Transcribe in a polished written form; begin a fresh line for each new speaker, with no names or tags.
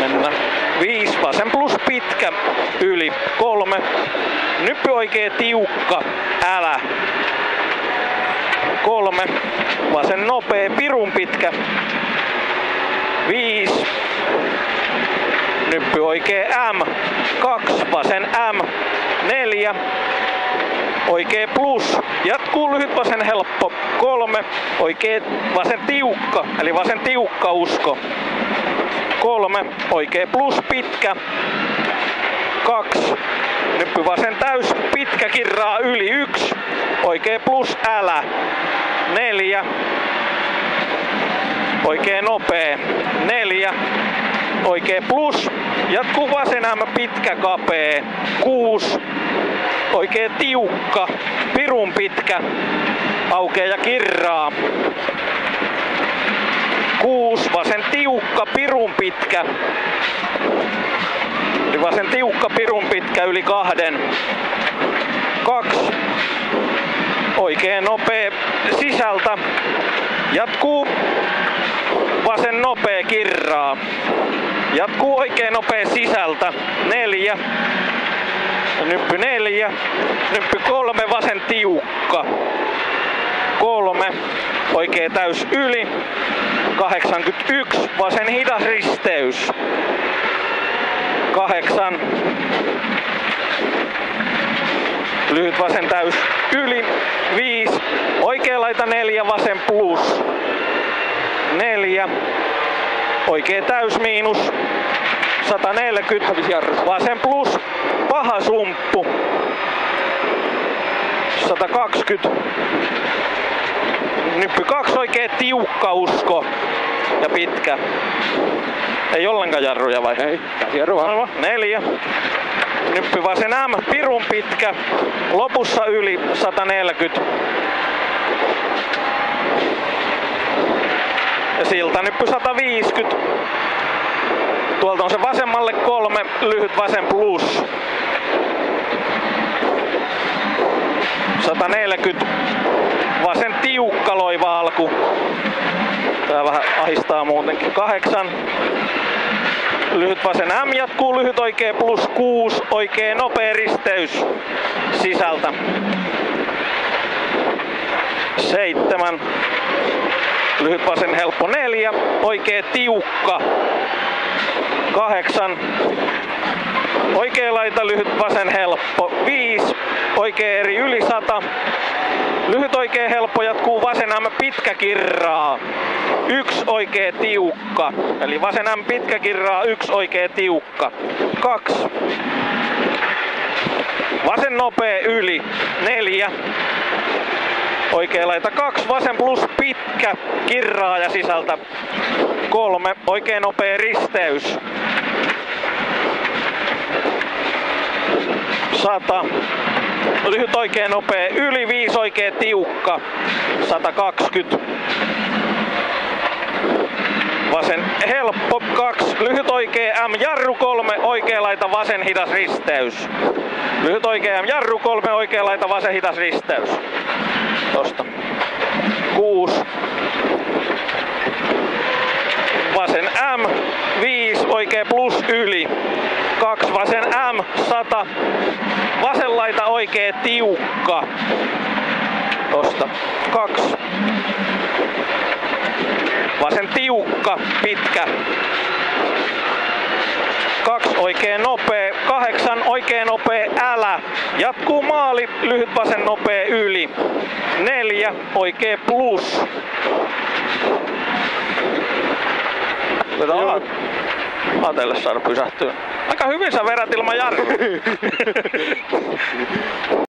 Mennään. 5, vasen plus pitkä, yli 3. Nyppy oikee tiukka, älä. 3, vasen nopea, pirun pitkä. 5. Nyppy oikee M, 2, vasen M, 4. Oikee plus, jatkuu lyhyt vasen helppo, 3, oikee vasen tiukka, eli vasen tiukka usko. 3, oikee plus pitkä, 2, nyppy vasen täys, pitkä kirraa yli 1, oikee plus älä, 4, oikee nopea, 4, oikee plus, jatkuu vasen M, pitkä kapee, 6, oikee tiukka, pirun pitkä, aukee ja kirraa. 6, vasen tiukka, pirun pitkä. Eli vasen tiukka, pirun pitkä yli 2. 2, oikee nopea sisältä. Jatkuu vasen nopea kirraa. Jatkuu oikee nopea sisältä. 4. Nyppy 4, nyppy 3, vasen tiukka. 3, oikee täys yli. 81, vasen hidas risteys. 8, lyhyt vasen täys yli. 5, oikea laita 4, vasen plus. 4, oikee täys miinus. 140, vasen plus, paha sumppu. 120. Nyppy 2, oikee tiukka usko ja pitkä. Ei ollenkaan jarruja vai?
Ei, käsijarru vaan.
4. Nyppy vasen M, pirun pitkä. Lopussa yli 140. Ja silta nyppy 150. Tuolta on se vasemmalle 3, lyhyt vasen plus. 140. Vasen tiukka loiva alku. Tää vähän ahistaa muutenkin. 8. Lyhyt vasen M jatkuu, lyhyt oikee plus 6. Oikee nopea risteys sisältä. 7. Lyhyt vasen helppo 4. Oikee tiukka. 8. Oikee laita lyhyt vasen helppo 5. Oikee eri yli 100. Lyhyt oikee helppo jatkuu vasen M pitkä kirraa. 1 oikee tiukka. Eli vasen M pitkä kirraa 1 oikee tiukka. 2. Vasen nopea yli 4. Oikee laita 2, vasen plus pitkä kirraa ja sisältä 3. Oikee nopea risteys. 100. Lyhyt oikee nopea yli 5 oikee tiukka. 120. Vasen helppo 2. Lyhyt oikee M jarru 3. Oikee laita vasen hidas risteys. Lyhyt oikee M jarru 3. Oikee laita vasen hidas risteys. Tosta. 6. Vasen M 5. Oikee plus yli. 2, vasen M 100. Vasen laita oikee tiukka. Tosta. 2. Vasen tiukka, pitkä. 2 oikee nopea. 8 oikee nopea älä. Jatkuu maali, lyhyt vasen nopea yli. 4 oikee plus. Joo. Ajatelle saada pysähtyä. Aika hyvin sä vedät ilman jarru.